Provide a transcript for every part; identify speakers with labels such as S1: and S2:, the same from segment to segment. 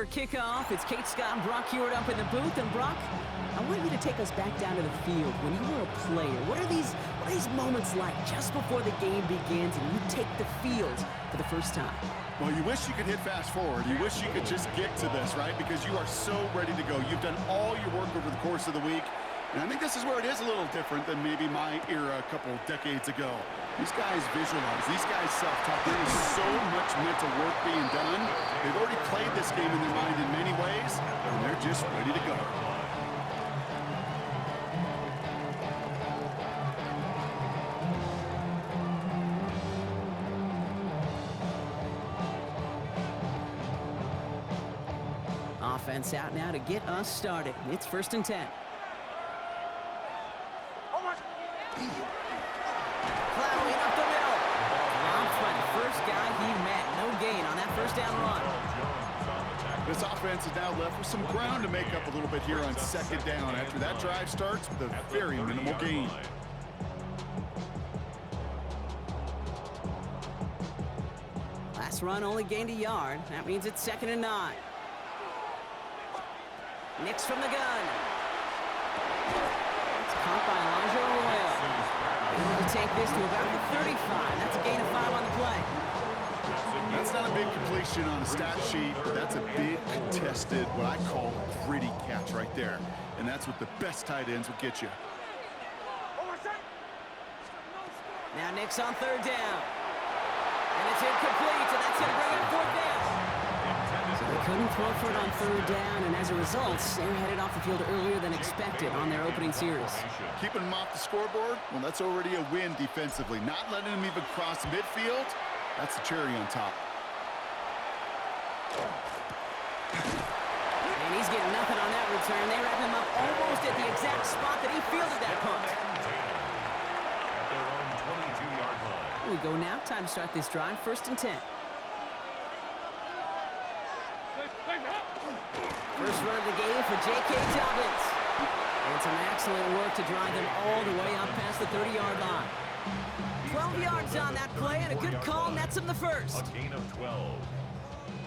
S1: For kickoff, it's Kate Scott and Brock Hewitt up in the booth. And Brock, I want you to take us back down to the field. When you were a player, what are these moments like just before the game begins and you take the field for the first time?
S2: Well, you wish you could hit fast forward. You wish you could just get to this, right? Because you are so ready to go. You've done all your work over the course of the week. And I think this is where it is a little different than maybe my era a couple decades ago. These guys visualize. These guys self-talk. There is so much mental work being done. They've already played this game in their mind in many ways, and they're just ready to go.
S1: Offense out now to get us started. It's 1st and 10. Plowing up the middle. Bounced by the first guy he met. No gain on that first down run.
S2: This offense is now left with some ground to make up a little bit here on 2nd down after that drive starts with a very minimal gain.
S1: Last run only gained a yard. That means it's 2nd and 9. Nix from the gun. It's caught by Elijah Arroyo. Able to take this to about the 35. That's a gain of 5 on the play.
S2: That's not a big completion on a stat sheet, but that's a big contested, what I call gritty catch right there. And that's what the best tight ends will get you.
S1: Now Nix on 3rd down. And it's incomplete, so that's going to bring up 4th down. So they couldn't throw for it on 3rd down, and as a result, they're headed off the field earlier than expected on their opening series.
S2: Keeping them off the scoreboard, well, that's already a win defensively. Not letting them even cross midfield, that's the cherry on top.
S1: And he's getting nothing on that return. They wrap him up almost at the exact spot that he fielded that punt. Here we go now. Time to start this drive. 1st and 10. First run of the game for J.K. Dobbins. And some excellent work to drive them all the way up past the 30-yard line. 12 yards on that play, and a good call nets him the first.
S3: A gain of 12.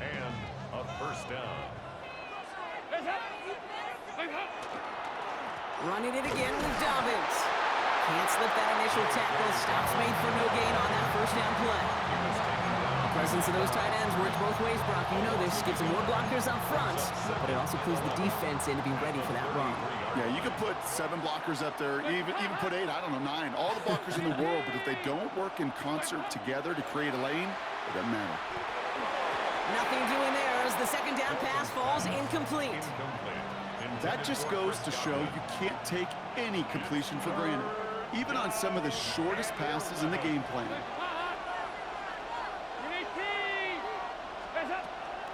S3: And a 1st down.
S1: Running it again with Dobbins. Can't slip that initial tackle. Stops made for no gain on that 1st down play. The presence of those tight ends works both ways, Brock. You know this. Gives them more blockers up front, but it also clues the defense in to be ready for that run.
S2: Yeah, you could put 7 blockers up there, even put 8, I don't know, 9. All the blockers in the world, but if they don't work in concert together to create a lane, it doesn't matter.
S1: Nothing doing there as the 2nd down pass falls incomplete.
S2: That just goes to show you can't take any completion for granted, even on some of the shortest passes in the game plan.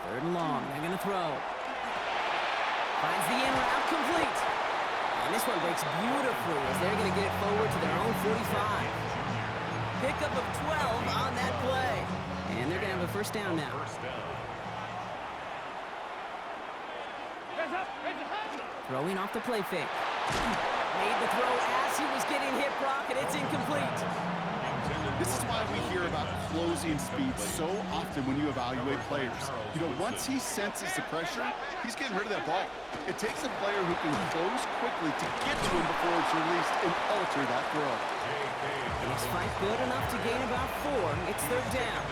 S1: 3rd and long. They're going to throw. Finds the in route complete. And this one breaks beautifully as they're going to get it forward to their own 45. Pickup of 12 on that play. And they're going to have a 1st down now. Throwing off the play fake. Made the throw as he was getting hit, Brock, and it's incomplete.
S2: This is why we hear about closing speed so often when you evaluate players. You know, once he senses the pressure, he's getting rid of that ball. It takes a player who can close quickly to get to him before it's released and alter that throw.
S1: This fight good enough to gain about 4. It's 3rd down.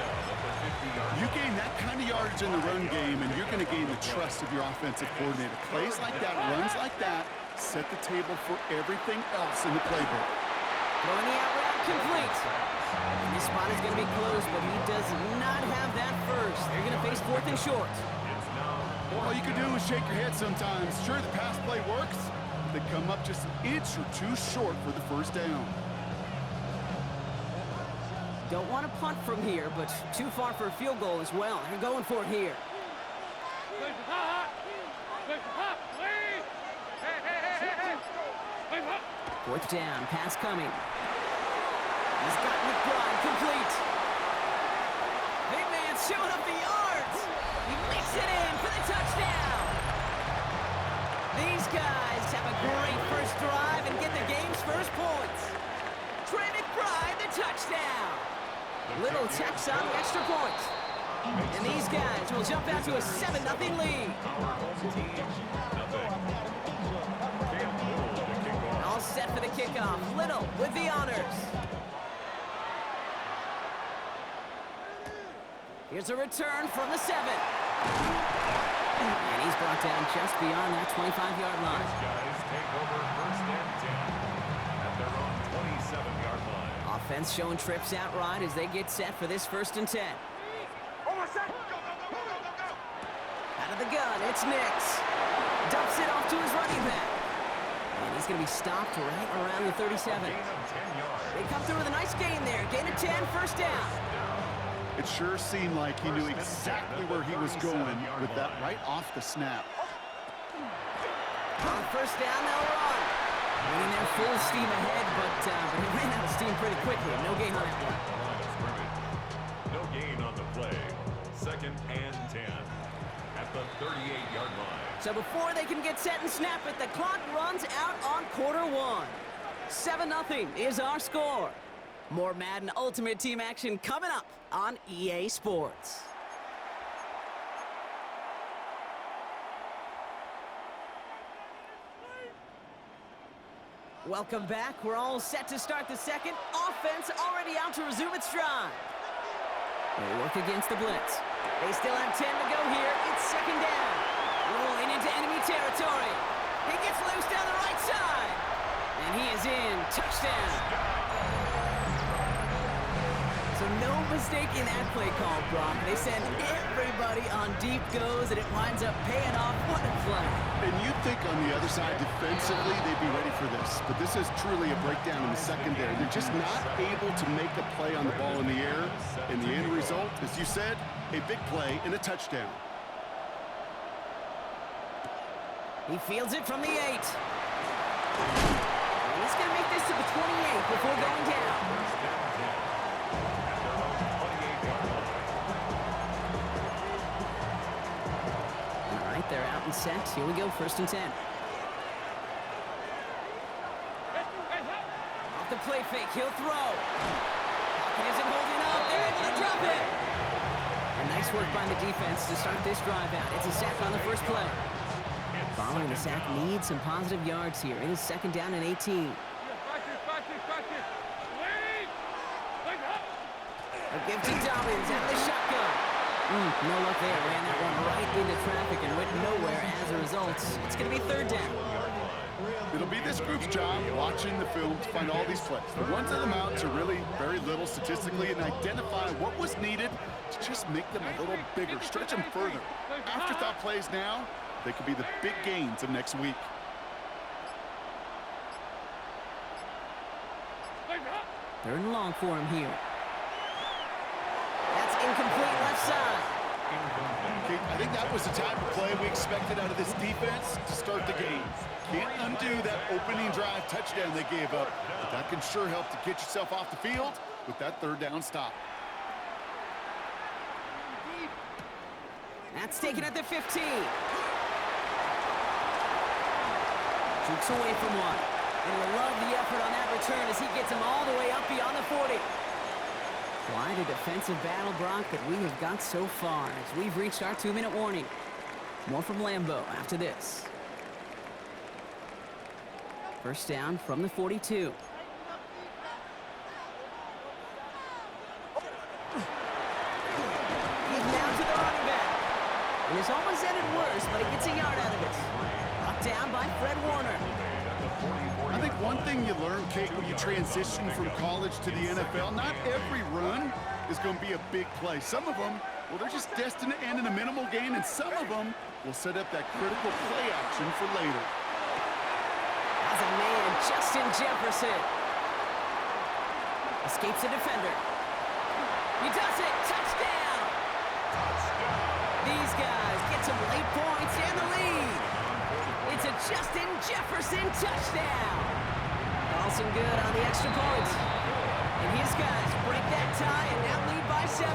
S2: You gain that kind of yardage in the run game, and you're going to gain the trust of your offensive coordinator. Plays like that, runs like that, set the table for everything else in the playbook.
S1: Throwing the out route complete. And this spot is going to be close, but he does not have that first. They're going to face 4th and short.
S2: All you can do is shake your head sometimes. Sure, the pass play works, but they come up just an inch or 2 short for the 1st down.
S1: Don't want to punt from here, but too far for a field goal as well. They're going for it here. 4th down, pass coming. He's got McBride complete. Big man showing up the yards. He makes it in for the touchdown. These guys have a great first drive and get the game's first points. Trey McBride, the touchdown. Little Tex on the extra point. And these guys will jump out to a 7-0 lead. All set for the kickoff. Little with the honors. Here's a return from the 7. And he's brought down just beyond that 25-yard line.
S3: These guys take over 1st and 10 at their own 27-yard line.
S1: Offense showing trips out right as they get set for this 1st and 10. Out of the gun, it's Nix. Dumps it off to his running back. And he's going to be stopped right around the 37. They come through with a nice gain there. Gain of 10, 1st down.
S2: It sure seemed like he knew exactly where he was going with that right off the snap.
S1: On 1st down, they'll run. Running there full steam ahead, but he ran out of steam pretty quickly. No gain on that one.
S3: No gain on the play. 2nd and 10 at the 38-yard line.
S1: So before they can get set and snap it, the clock runs out on quarter 1. 7-0 is our score. More Madden Ultimate Team action coming up on EA Sports. Welcome back. We're all set to start the second. Offense already out to resume its stride. They work against the blitz. They still have 10 to go here. It's 2nd down. Rolling into enemy territory. He gets loose down the right side. And he is in. Touchdown. So no mistake in that play call, Brock. They send everybody on deep goes, and it winds up paying off. What a play.
S2: And you'd think on the other side, defensively, they'd be ready for this. But this is truly a breakdown in the secondary. They're just not able to make a play on the ball in the air. And the end result, as you said, a big play and a touchdown.
S1: He fields it from the 8. And he's going to make this to the 28 before going down. They're out and set. Here we go, 1st and 10. Off the play fake, he'll throw. Pocket isn't holding up. They're able to drop it. And nice work by the defense to start this drive out. It's a sack on the first play. Following the sack needs some positive yards here. It is 2nd down and 18. A give to Dobbins out of the shotgun. No luck there. Ran that one right into traffic and went nowhere as a result. It's going to be 3rd down.
S2: It'll be this group's job watching the film to find all these plays. The ones that amount to really very little statistically and identify what was needed to just make them a little bigger, stretch them further. Afterthought plays now, they could be the big gains of next week.
S1: Third and long for him here. That's incomplete left side.
S2: Okay, I think that was the type of play we expected out of this defense to start the game. Can't undo that opening drive touchdown they gave up, but that can sure help to get yourself off the field with that 3rd down stop.
S1: That's taken at the 15. Shoots away from one. And we'll love the effort on that return as he gets him all the way up beyond the 40. Quite a defensive battle, Brock, that we have got so far as we've reached our 2-minute warning. More from Lambeau after this. 1st down from the 42. He's now to the running back. And it's almost ended worse, but he gets a yard out of it. Brought down by Fred Warner.
S2: I think one thing you learn, Kate, when you transition from college to the NFL, not every run is going to be a big play. Some of them, well, they're just destined to end in a minimal gain, and some of them will set up that critical play action for later.
S1: As a man, Justin Jefferson escapes a defender. He does it. Touchdown! These guys get some late points and the lead. It's a Justin Jefferson touchdown. Carlson good on the extra point. And his guys break that tie and now lead by 7.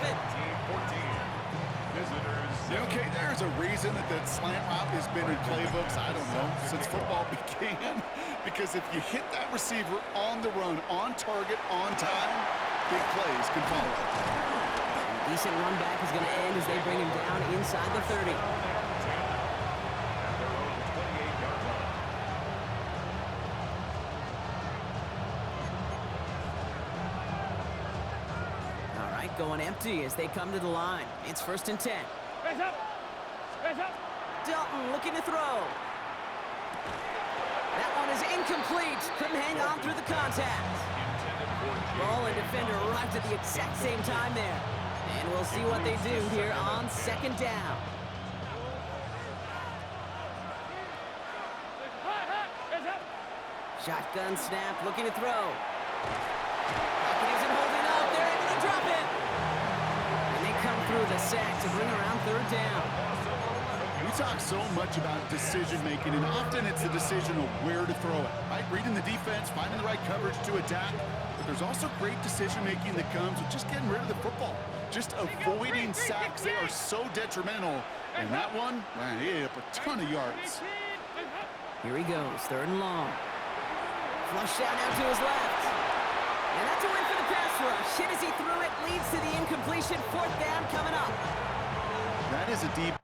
S2: Okay, there's a reason that that slant route has been in playbooks, I don't know, since football began. Because if you hit that receiver on the run, on target, on time, big plays can follow.
S1: Decent run back is going to end as they bring him down inside the 30.
S3: At their own 28-yard line.
S1: All right, going empty as they come to the line. It's 1st and 10.
S4: Face up! Face up!
S1: Dalton looking to throw. That one is incomplete. Couldn't hang on through the contact. Ball and defender arrived at the exact same time there. And we'll see what they do here on 2nd down. Shotgun snap, looking to throw. Hawkins isn't holding up. They're able to drop it. And they come through the sack to bring around 3rd down.
S2: We talk so much about decision-making, and often it's the decision of where to throw it, right? Reading the defense, finding the right coverage to attack. But there's also great decision-making that comes with just getting rid of the football, just avoiding sacks. They are so detrimental. And that one, man, he hit up a ton of yards.
S1: Here he goes, 3rd and long. Flush out now to his left. And that's a win for the pass rush. Hit as he threw it, leads to the incompletion. 4th down coming up.
S2: That is a deep